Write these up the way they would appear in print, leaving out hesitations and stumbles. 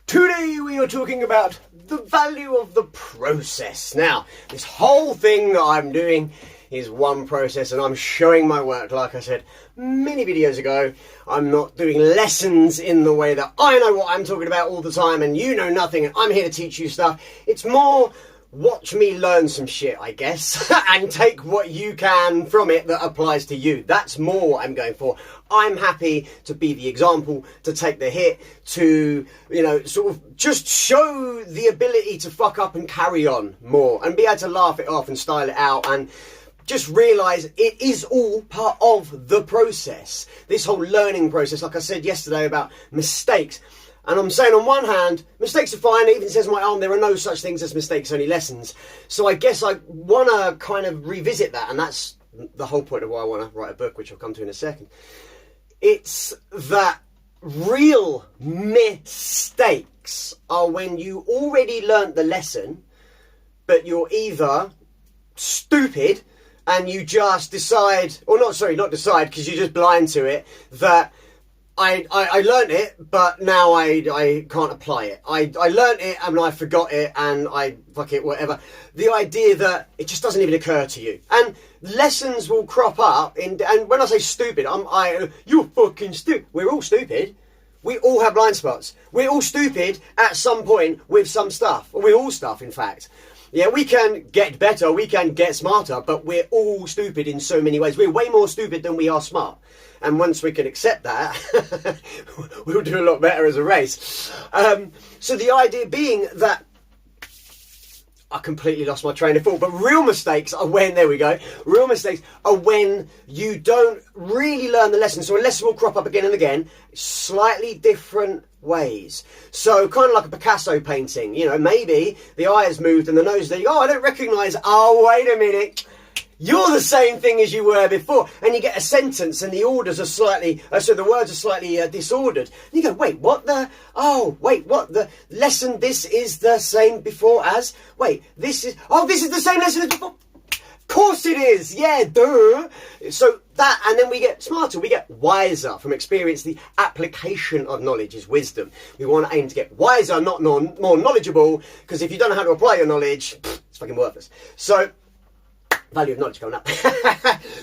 Today we are talking about the value of the process. Now, this whole thing that I'm doing is one process, and I'm showing my work, like I said many videos ago. I'm not doing lessons in the way that I know what I'm talking about all the time and you know nothing and I'm here to teach you stuff. It's more watch me learn some shit, I guess, and take what you can from it that applies to you. That's more what I'm going for. I'm happy to be the example, to take the hit, to, you know, sort of just show the ability to fuck up and carry on more and be able to laugh it off and style it out and just realise it is all part of the process. This whole learning process, like I said yesterday about mistakes. And I'm saying on one hand, mistakes are fine. It even says on my arm, there are no such things as mistakes, only lessons. So I guess I want to kind of revisit that. And that's the whole point of why I want to write a book, which I'll come to in a second. It's that real mistakes are when you already learnt the lesson, but you're either stupid and you just decide, or not decide, because you're just blind to it, that I learnt it, but now I can't apply it. I learnt it and I forgot it and fuck it, whatever. The idea that it just doesn't even occur to you. And lessons will crop up, and when I say stupid, you're fucking stupid. We're all stupid. We all have blind spots. We're all stupid at some point with some stuff. Or we're all stuff, in fact. Yeah, we can get better, we can get smarter, but we're all stupid in so many ways. We're way more stupid than we are smart. And once we can accept that, we'll do a lot better as a race. So the idea being that, I completely lost my train of thought, but real mistakes are when, there we go, real mistakes are when you don't really learn the lesson. So a lesson will crop up again and again, slightly different ways. So kind of like a Picasso painting, you know, maybe the eye has moved and the nose there, I don't recognise, wait a minute, you're the same thing as you were before. And you get a sentence and the orders are slightly, so the words are slightly disordered. And you go, wait, what the lesson, this is the same before as, this is the same lesson as before. Of course it is, yeah, duh. So that, and then we get smarter, we get wiser from experience. The application of knowledge is wisdom. We want to aim to get wiser, not more knowledgeable, because if you don't know how to apply your knowledge, it's fucking worthless. So, value of knowledge going up.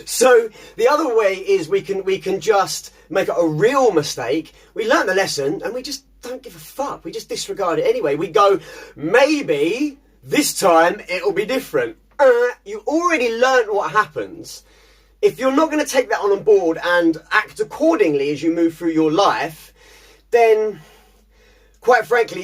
So the other way is we can just make a real mistake. We learn the lesson and we just don't give a fuck. We just disregard it anyway. We go, maybe this time it'll be different. You already learnt what happens. If you're not going to take that on board and act accordingly as you move through your life, then quite frankly,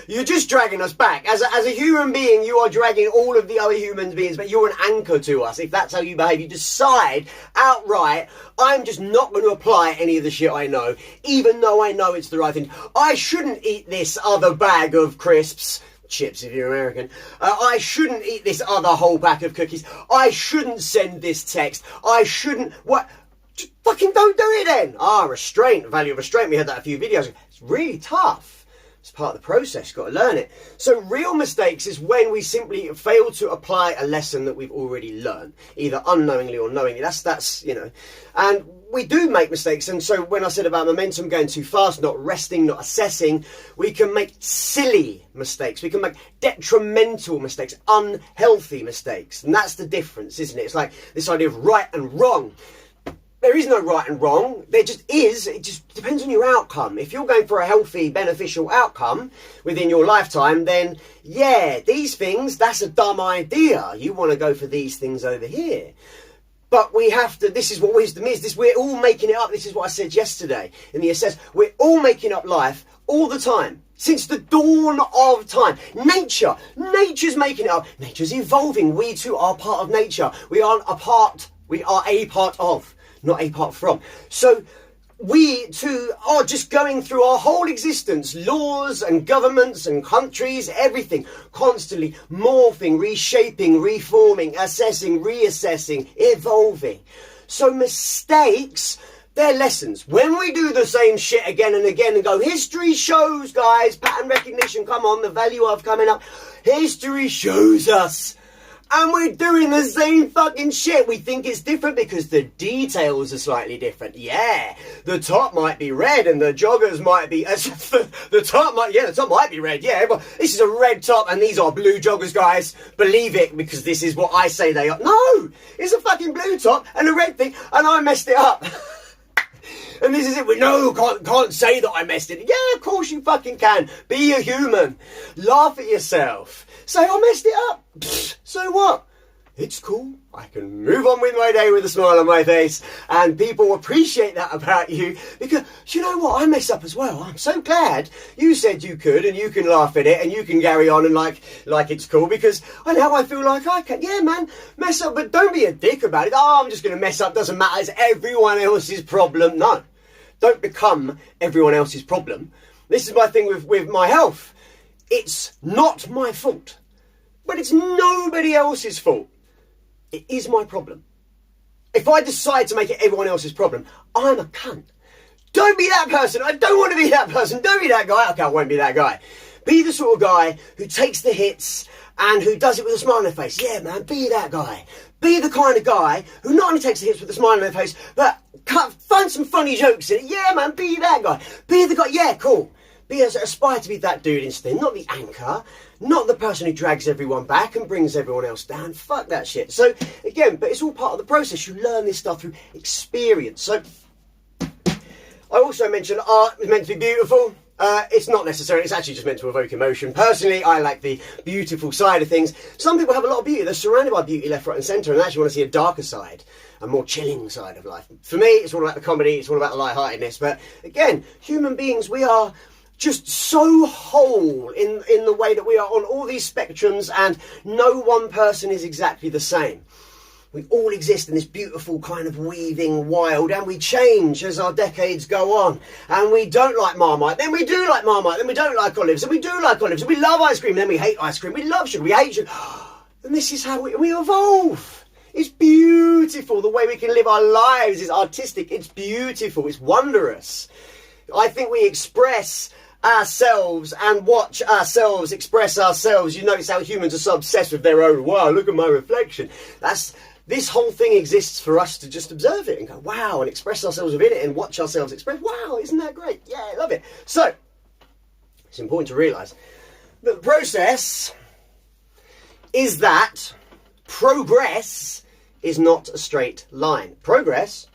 you're just dragging us back. As a human being, you are dragging all of the other human beings, but you're an anchor to us. If that's how you behave, you decide outright, I'm just not going to apply any of the shit I know, even though I know it's the right thing. I shouldn't eat this other bag of crisps. Chips if you're American. I shouldn't eat this other whole pack of cookies. I shouldn't send this text. I shouldn't... What? Just fucking don't do it then. Restraint. Value of restraint. We had that a few videos ago. It's really tough. It's part of the process, you've got to learn it. So real mistakes is when we simply fail to apply a lesson that we've already learned, either unknowingly or knowingly. That's you know, and we do make mistakes. And so when I said about momentum going too fast, not resting, not assessing, we can make silly mistakes. We can make detrimental mistakes, unhealthy mistakes. And that's the difference, isn't it? It's like this idea of right and wrong. There is no right and wrong. There just is. It just depends on your outcome. If you're going for a healthy, beneficial outcome within your lifetime, then yeah, these things, that's a dumb idea. You want to go for these things over here. But we have to, this is what wisdom is. We're all making it up. This is what I said yesterday in the assess. We're all making up life all the time. Since the dawn of time. Nature's making it up. Nature's evolving. We too are part of nature. We are a part of. Not apart from. So we too are just going through our whole existence, laws and governments and countries, everything, constantly morphing, reshaping, reforming, assessing, reassessing, evolving. So mistakes, they're lessons. When we do the same shit again and again and go, history shows, guys, pattern recognition, come on, the value of coming up, history shows us And we're doing the same fucking shit. We think it's different because the details are slightly different. Yeah, the top might be red and the joggers might be... the top might be red. Yeah, but this is a red top and these are blue joggers, guys. Believe it, because this is what I say they are. No, it's a fucking blue top and a red thing, and I messed it up. And this is it. No, can't say that I messed it. Yeah, of course you fucking can. Be a human. Laugh at yourself. Say I messed it up. Pfft, so what? It's cool. I can move on with my day with a smile on my face, and people appreciate that about you, because you know what? I mess up as well. I'm so glad you said you could, and you can laugh at it, and you can carry on and like it's cool, because now I feel like I can. Yeah, man, mess up, but don't be a dick about it. Oh, I'm just going to mess up. Doesn't matter. It's everyone else's problem. No, don't become everyone else's problem. This is my thing with my health. It's not my fault, but it's nobody else's fault. It is my problem. If I decide to make it everyone else's problem, I'm a cunt. Don't be that person. I don't want to be that person. Don't be that guy. Okay, I won't be that guy. Be the sort of guy who takes the hits and who does it with a smile on their face. Yeah, man, be that guy. Be the kind of guy who not only takes the hits with a smile on their face, but find some funny jokes in it. Yeah, man, be that guy. Be the guy. Yeah, cool. Aspire to be that dude instead, not the anchor, not the person who drags everyone back and brings everyone else down. Fuck that shit. So, again, but it's all part of the process. You learn this stuff through experience. So, I also mentioned art is meant to be beautiful. It's not necessary. It's actually just meant to evoke emotion. Personally, I like the beautiful side of things. Some people have a lot of beauty. They're surrounded by beauty left, right and centre, and actually want to see a darker side, a more chilling side of life. For me, it's all about the comedy. It's all about the lightheartedness. But, again, human beings, we are just so whole in the way that we are on all these spectrums, and no one person is exactly the same. We all exist in this beautiful kind of weaving wild, and we change as our decades go on. And we don't like Marmite, then we do like Marmite, then we don't like olives, and we do like olives, and we love ice cream, then we hate ice cream, we love sugar, we hate sugar. And this is how we evolve. It's beautiful. The way we can live our lives is artistic. It's beautiful. It's wondrous. I think we express ourselves and watch ourselves express ourselves. You notice how humans are so obsessed with their own, wow, look at my reflection. This whole thing exists for us to just observe it and go, wow, and express ourselves within it and watch ourselves express. Wow, isn't that great? Yeah, I love it. So, it's important to realise that the process is that progress is not a straight line. Progress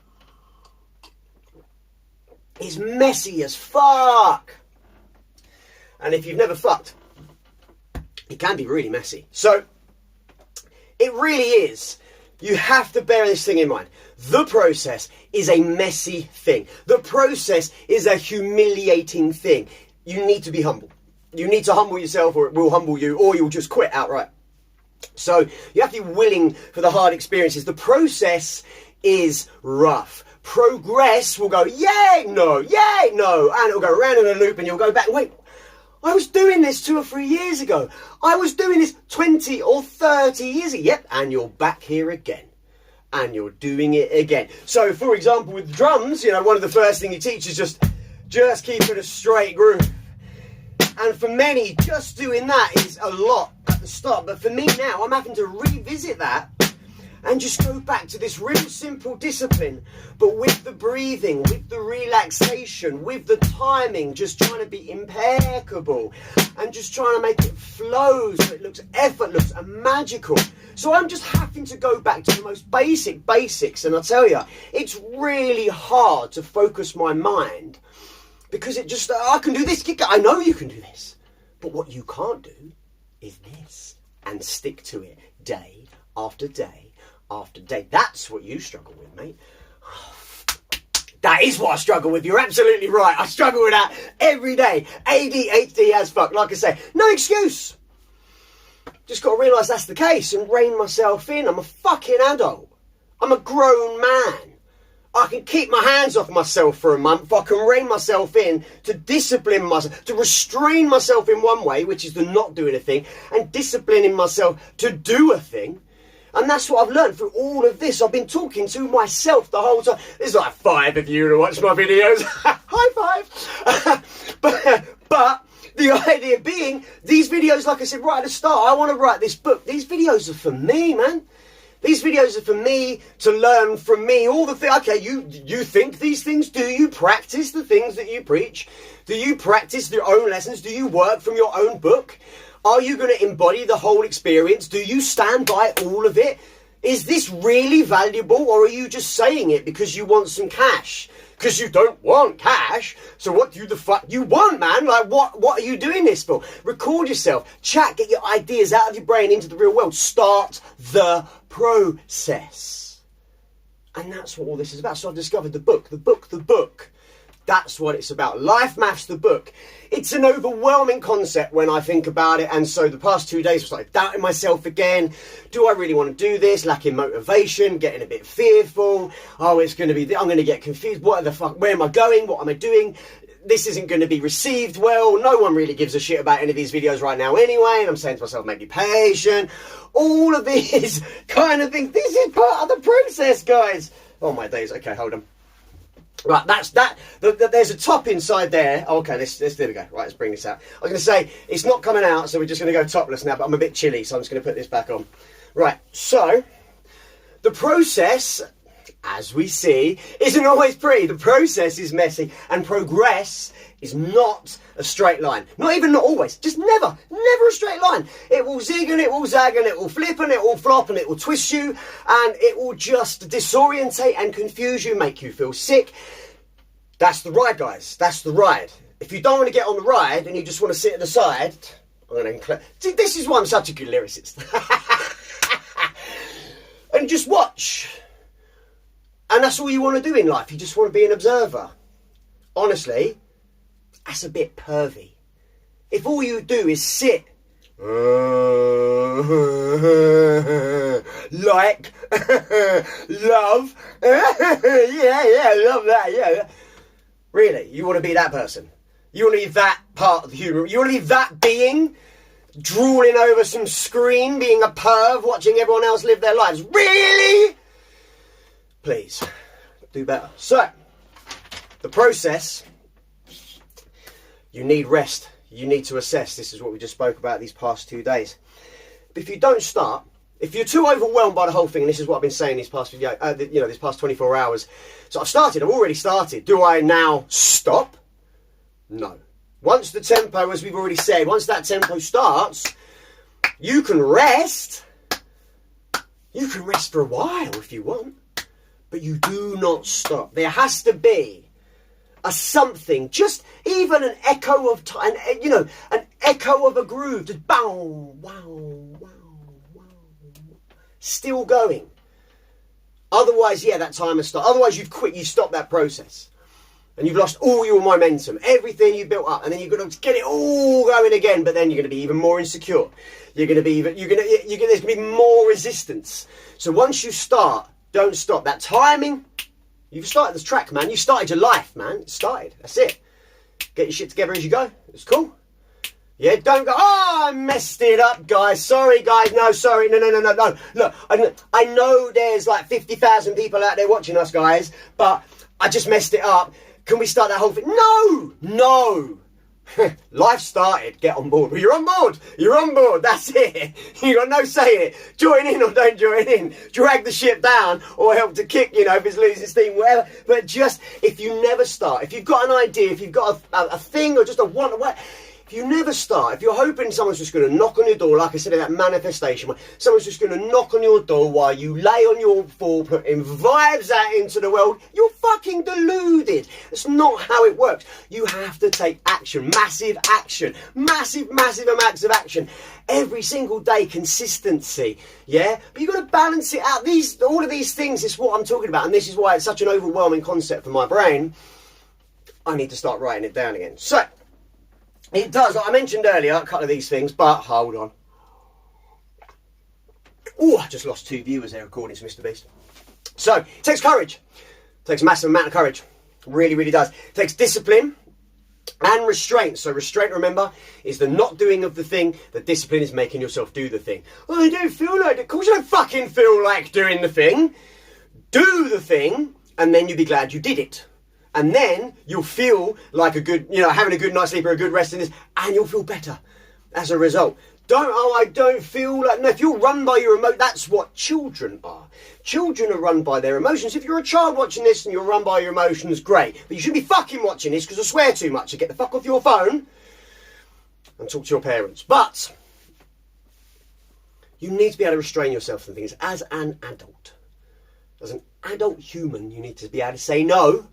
is messy as fuck. And if you've never fucked, it can be really messy. So, it really is. You have to bear this thing in mind. The process is a messy thing. The process is a humiliating thing. You need to be humble. You need to humble yourself, or it will humble you, or you'll just quit outright. So, you have to be willing for the hard experiences. The process is rough. Progress will go, yay, no, and it'll go around in a loop, and you'll go back, wait, I was doing this 2 or 3 years ago. I was doing this 20 or 30 years ago. Yep, and you're back here again. And you're doing it again. So, for example, with the drums, one of the first things you teach is just keep it a straight groove. And for many, just doing that is a lot at the start. But for me now, I'm having to revisit that and just go back to this real simple discipline, but with the breathing, with the relaxation, with the timing, just trying to be impeccable and just trying to make it flow so it looks effortless and magical. So I'm just having to go back to the most basic basics, and I tell you, it's really hard to focus my mind because I can do this, I know you can do this, but what you can't do is this, and stick to it day after day after day. That's what you struggle with, mate. That is what I struggle with. You're absolutely right. I struggle with that every day. ADHD as fuck. Like I say, no excuse. Just got to realise that's the case and rein myself in. I'm a fucking adult. I'm a grown man. I can keep my hands off myself for a month. I can rein myself in to discipline myself, to restrain myself in one way, which is to not do anything, and disciplining myself to do a thing. And that's what I've learned through all of this. I've been talking to myself the whole time. There's like 5 of you who watch my videos. High five. But The idea being, these videos, like I said right at the start, I want to write this book. These videos are for me, man. These videos are for me to learn from me all the things. Okay, you think these things? Do you practice the things that you preach? Do you practice your own lessons? Do you work from your own book? Are you going to embody the whole experience? Do you stand by all of it? Is this really valuable, or are you just saying it because you want some cash? Because you don't want cash. So what do you the fuck you want, man? Like, what are you doing this for? Record yourself, chat, get your ideas out of your brain into the real world. Start the process. And that's what all this is about. So I've discovered the book. That's what it's about. Life Maths, the book. It's an overwhelming concept when I think about it. And so the past 2 days I started doubting myself again. Do I really want to do this? Lacking motivation, getting a bit fearful. Oh, it's going to be, I'm going to get confused. What the fuck? Where am I going? What am I doing? This isn't going to be received well. No one really gives a shit about any of these videos right now anyway. And I'm saying to myself, maybe patient. All of these kind of things. This is part of the process, guys. Oh my days. Okay, hold on. Right, that's that. There's a top inside there. Okay, there we go. Right, let's bring this out. I was going to say, it's not coming out, so we're just going to go topless now, but I'm a bit chilly, so I'm just going to put this back on. Right, so, the process, as we see, isn't always pretty. The process is messy, and progress is not a straight line. Not always, just never a straight line. It will zig and it will zag and it will flip and it will flop and it will twist you and it will just disorientate and confuse you, make you feel sick. That's the ride, guys. That's the ride. If you don't want to get on the ride and you just want to sit at the side, see, this is why I'm such a good lyricist. And just watch. And that's all you want to do in life. You just want to be an observer. Honestly, that's a bit pervy. If all you do is sit, like, love, yeah, love that, yeah. Really, you want to be that person? You want to be that part of the human? You want to be that being, drooling over some screen, being a perv, watching everyone else live their lives? Really? Please, do better. So, the process. You need rest. You need to assess. This is what we just spoke about these past 2 days. But if you don't start, if you're too overwhelmed by the whole thing, and this is what I've been saying these past video, this past 24 hours. So I've already started. Do I now stop? No. Once the tempo, as we've already said, once that tempo starts, you can rest. You can rest for a while if you want, but you do not stop. There has to be a something, just even an echo of time, an echo of a groove, just bow, wow, wow, wow, still going. Otherwise, yeah, that timer stops. Otherwise, you've quit, you stop that process. And you've lost all your momentum, everything you built up, and then you've got to get it all going again, but then you're going to be even more insecure. There's going to be more resistance. So once you start, don't stop. That timing, you've started this track, man. You started your life, man. It started. That's it. Get your shit together as you go. It's cool. Yeah, don't go, oh, I messed it up, guys. Sorry, guys. No, sorry. No. Look, I know there's like 50,000 people out there watching us, guys, but I just messed it up. Can we start that whole thing? No. Life started. Get on board. Well, you're on board. You're on board. That's it. You got no say in it. Join in or don't join in. Drag the ship down or help to kick, if it's losing steam, whatever. But just, if you never start, if you've got an idea, if you've got a thing or just a want, if you never start, if you're hoping someone's just going to knock on your door, like I said in that manifestation, someone's just going to knock on your door while you lay on your floor, putting vibes out into the world, you're fucking deluded. That's not how it works. You have to take action, massive amounts of action. Every single day, consistency, yeah? But you've got to balance it out. All of these things is what I'm talking about, and this is why it's such an overwhelming concept for my brain. I need to start writing it down again. So, it does, like I mentioned earlier, a couple of these things, but hold on. Oh, I just lost 2 viewers there according to Mr. Beast. So, it takes courage. It takes a massive amount of courage. Really, really does. It takes discipline and restraint. So restraint, remember, is the not doing of the thing. The discipline is making yourself do the thing. Well, I don't feel like it. Of course you don't fucking feel like doing the thing. Do the thing, and then you'll be glad you did it. And then you'll feel like a good, having a good night's sleep or a good rest in this, and you'll feel better as a result. I don't feel like... No, if you're run by your emotions, that's what children are. Children are run by their emotions. If you're a child watching this and you're run by your emotions, great. But you shouldn't be fucking watching this because I swear too much. So get the fuck off your phone and talk to your parents. But you need to be able to restrain yourself from things as an adult. As an adult human, you need to be able to say no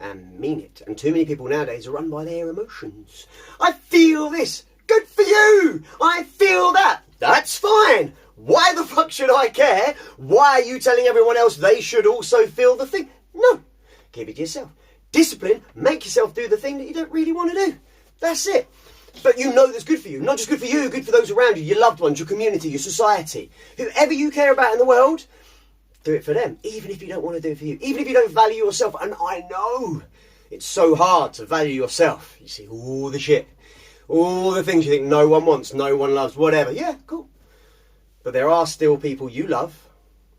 and mean it. And too many people nowadays are run by their emotions. I feel this. Good for you. I feel that. That's fine. Why the fuck should I care? Why are you telling everyone else they should also feel the thing? No. Keep it to yourself. Discipline. Make yourself do the thing that you don't really want to do. That's it. But you know that's good for you. Not just good for you, good for those around you, your loved ones, your community, your society. Whoever you care about in the world, do it for them. Even if you don't want to do it for you. Even if you don't value yourself. And I know it's so hard to value yourself. You see all the shit. All the things you think no one wants, no one loves, whatever. Yeah, cool. But there are still people you love.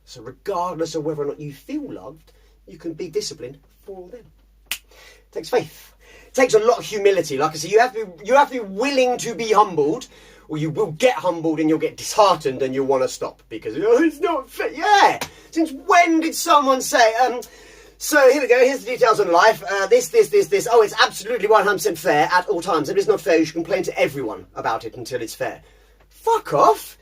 So regardless of whether or not you feel loved, you can be disciplined for them. It takes faith. It takes a lot of humility. Like I said, you have to be willing to be humbled, or you will get humbled and you'll get disheartened and you'll want to stop because it's not fair. Yeah. Since when did someone say, so here we go, here's the details on life. This. Oh, it's absolutely 100% fair at all times. If it's not fair, you should complain to everyone about it until it's fair. Fuck off.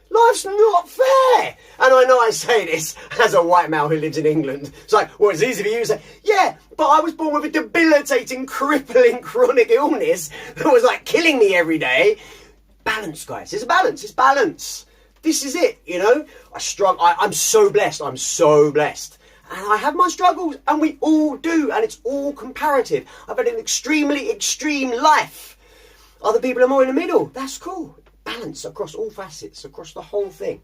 Life's not fair. And I know I say this as a white male who lives in England. It's like, well, it's easy for you to say, yeah, but I was born with a debilitating, crippling, chronic illness that was like killing me every day. Balance, guys. It's a balance. It's balance. This is it, I struggle. I'm so blessed. I'm so blessed. And I have my struggles, and we all do, and it's all comparative. I've had an extremely extreme life. Other people are more in the middle. That's cool. Balance across all facets, across the whole thing.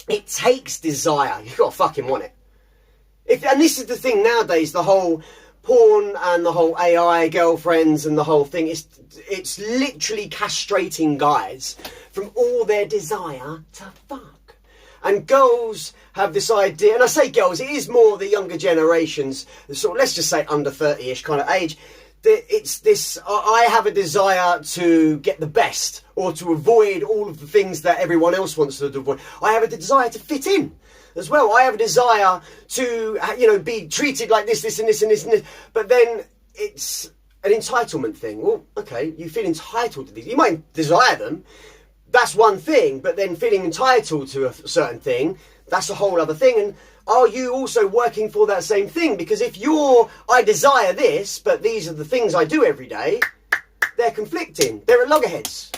It takes desire. You've got to fucking want it. And this is the thing nowadays, the whole porn and the whole AI girlfriends and the whole thing. It's literally castrating guys from all their desire to fuck. And girls have this idea, and I say girls, it is more the younger generations, sort of, let's just say under 30-ish kind of age. It's this, I have a desire to get the best, or to avoid all of the things that everyone else wants to avoid. I have a desire to fit in as well. I have a desire to, be treated like this, and this, and this, and this. But then it's an entitlement thing. Well, okay, you feel entitled to these. You might desire them. That's one thing, but then feeling entitled to a certain thing, that's a whole other thing. And are you also working for that same thing? Because if I desire this, but these are the things I do every day, they're conflicting. They're at loggerheads.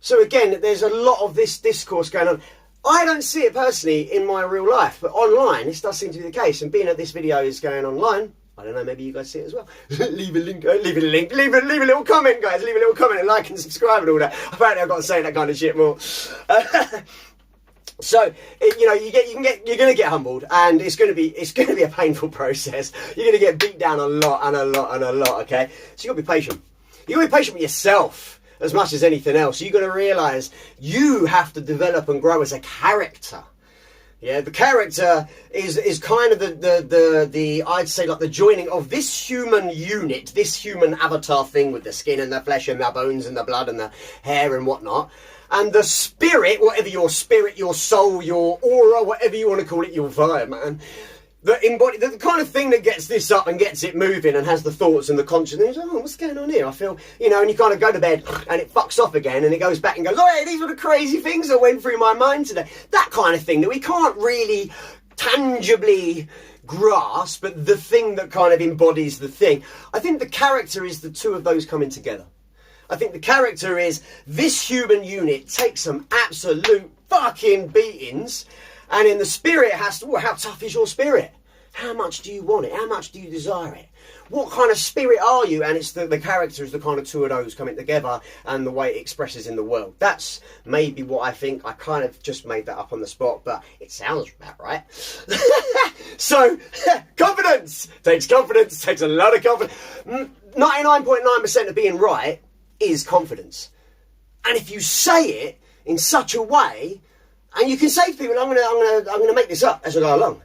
So again, there's a lot of this discourse going on. I don't see it personally in my real life, but online, this does seem to be the case. And being that this video is going online, I don't know, maybe you guys see it as well. Leave a little comment, guys. Leave a little comment and like and subscribe and all that. Apparently I've got to say that kind of shit more. So, you're going to get humbled, and it's going to be a painful process. You're going to get beat down a lot, okay? So you've got to be patient. You've got to be patient with yourself as much as anything else. You've got to realise you have to develop and grow as a character. Yeah, the character is kind of the I'd say like the joining of this human unit, this human avatar thing with the skin and the flesh and the bones and the blood and the hair and whatnot. And the spirit, whatever your spirit, your soul, your aura, whatever you want to call it, your vibe, man. The kind of thing that gets this up and gets it moving and has the thoughts and the consciousness. Oh, what's going on here? I feel, and you kind of go to bed and it fucks off again and it goes back and goes, oh, yeah, these were the crazy things that went through my mind today. That kind of thing that we can't really tangibly grasp, but the thing that kind of embodies the thing. I think the character is the two of those coming together. I think the character is this human unit takes some absolute fucking beatings, and in the spirit it has to, well, how tough is your spirit? How much do you want it? How much do you desire it? What kind of spirit are you? And it's the character is the kind of two of those coming together and the way it expresses in the world. That's maybe what I think. I kind of just made that up on the spot, but it sounds about right. So, confidence! Takes a lot of confidence. 99.9% of being right is confidence. And if you say it in such a way, and you can say to people, I'm gonna make this up as I go along.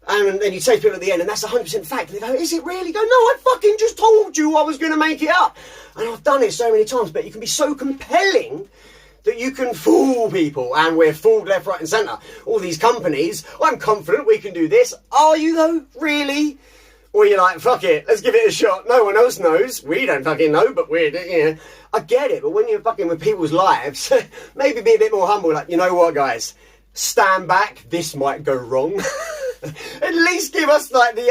And then you say to people at the end, and that's 100% fact. And they go, is it really? Go, no, I fucking just told you I was going to make it up. And I've done it so many times, but you can be so compelling that you can fool people. And we're fooled left, right and centre. All these companies, I'm confident we can do this. Are you though? Really? Or you're like, fuck it, let's give it a shot. No one else knows. We don't fucking know, but we're, you know. I get it, but when you're fucking with people's lives, maybe be a bit more humble. Like, you know what, guys? Stand back. This might go wrong. At least give us like the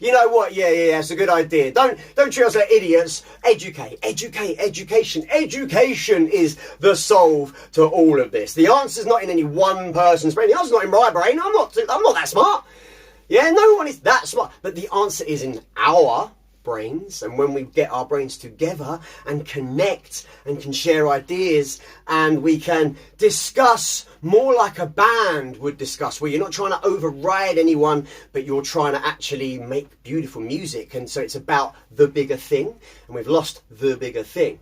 you know what? Yeah, it's a good idea. Don't treat us like idiots. Education. Education is the solve to all of this. The answer's not in any one person's brain. The answer's not in my brain. I'm not that smart. Yeah, no one is that smart. But the answer is in our brains, and when we get our brains together and connect and can share ideas and we can discuss more like a band would discuss, where you're not trying to override anyone, but you're trying to actually make beautiful music. And so it's about the bigger thing, and we've lost the bigger thing.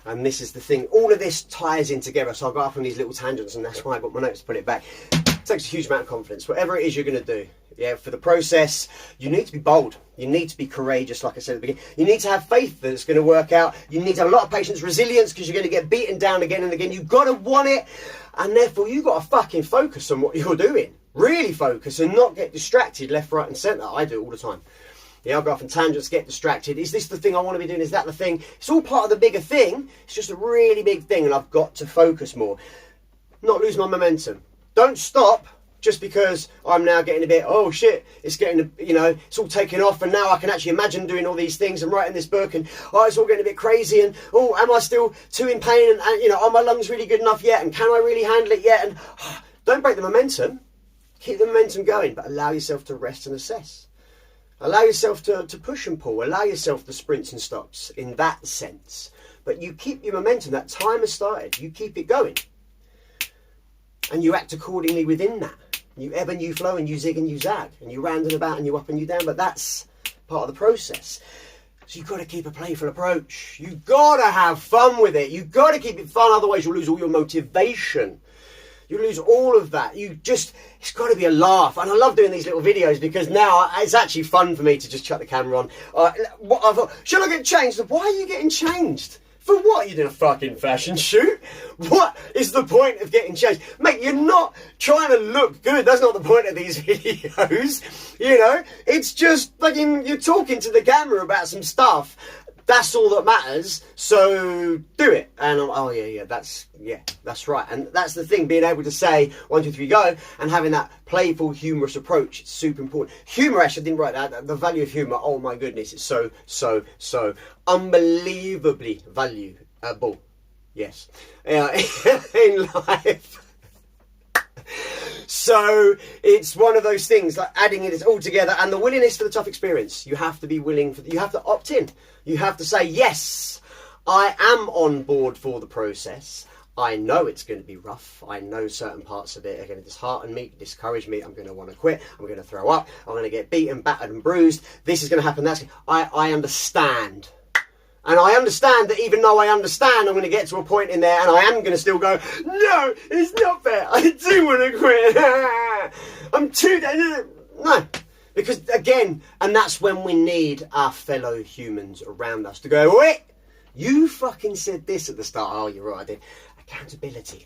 And this is the thing, all of this ties in together. So I'll go off on these little tangents, and that's why I got my notes to put it back. It takes a huge amount of confidence, whatever it is you're going to do. Yeah, for the process, you need to be bold. You need to be courageous, like I said at the beginning. You need to have faith that it's going to work out. You need to have a lot of patience, resilience, because you're going to get beaten down again and again. You've got to want it, and therefore you've got to fucking focus on what you're doing. Really focus and not get distracted left, right and centre. I do it all the time. Yeah, I'll go off on tangents, get distracted. Is this the thing I want to be doing? Is that the thing? It's all part of the bigger thing. It's just a really big thing, and I've got to focus more. Not lose my momentum. Don't stop just because I'm now getting a bit, oh shit, it's getting, you know, it's all taking off, and now I can actually imagine doing all these things and writing this book, and oh, it's all getting a bit crazy, and oh, am I still too in pain, and you know, are my lungs really good enough yet, and can I really handle it yet? And don't break the momentum. Keep the momentum going, but allow yourself to rest and assess. Allow yourself to push and pull. Allow yourself the sprints and stops in that sense. But you keep your momentum. That time has started. You keep it going. And you act accordingly within that. You ebb and you flow, and you zig and you zag, and you round and about and you up and you down, but that's part of the process. So you've got to keep a playful approach. You've got to have fun with it. You've got to keep it fun, otherwise you'll lose all your motivation. You lose all of that. It's got to be a laugh. And I love doing these little videos because now it's actually fun for me to just chuck the camera on. I thought, should I get changed? Why are you getting changed? For what? You doing a fucking fashion shoot? What is the point of getting changed? Mate, you're not trying to look good. That's not the point of these videos. You know, it's just fucking, you're talking to the camera about some stuff. That's all that matters. So do it. And that's right. And that's the thing, being able to say 1, 2, 3, go, and having that playful, humorous approach. It's super important. Humour, actually, I didn't write that. The value of humour, oh my goodness, it's so unbelievably valuable. Yes. In life. So it's one of those things, like adding it all together, and the willingness for the tough experience. You have to be willing, you have to opt in. You have to say, yes, I am on board for the process. I know it's going to be rough. I know certain parts of it are going to dishearten me, discourage me. I'm going to want to quit. I'm going to throw up. I'm going to get beaten, battered and bruised. This is going to happen. I understand. And I understand that even though I understand, I'm going to get to a point in there and I am going to still go, no, it's not fair. I do want to quit. I'm too... No. Because, again, and that's when we need our fellow humans around us to go, wait, you fucking said this at the start. Oh, you're right, I did. Accountability.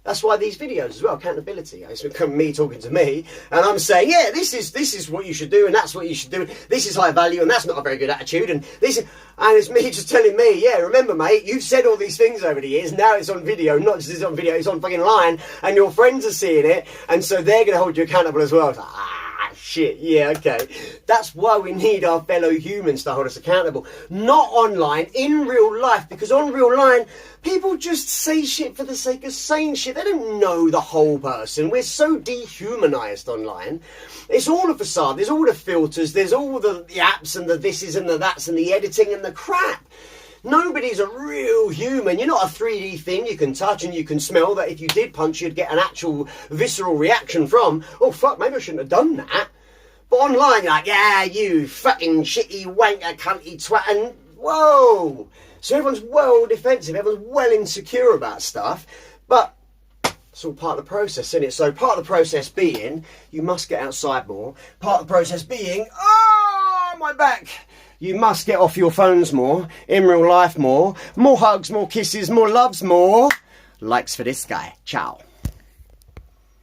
That's why these videos as well, accountability. It's become me talking to me, and I'm saying, yeah, this is what you should do, and that's what you should do. This is high value, and that's not a very good attitude. And it's me just telling me, yeah, remember, mate, you've said all these things over the years. Now it's on video, not just it's on video, it's on fucking line, and your friends are seeing it, and so they're going to hold you accountable as well. It's like, shit, yeah, okay. That's why we need our fellow humans to hold us accountable. Not online, in real life, because on real line, people just say shit for the sake of saying shit. They don't know the whole person. We're so dehumanized online. It's all a facade. There's all the filters. There's all the apps and the thises and the that's and the editing and the crap. Nobody's a real human. You're not a 3D thing you can touch and you can smell that if you did punch, you'd get an actual visceral reaction from, oh, fuck, maybe I shouldn't have done that. But online, you're like, yeah, you fucking shitty wanker, cunty twat, and whoa. So everyone's well defensive, everyone's well insecure about stuff, but It's all part of the process, isn't it? So part of the process being, you must get outside more. Part of the process being, oh, my back. You must get off your phones more, in real life more hugs, more kisses, more loves, more likes for this guy. Ciao.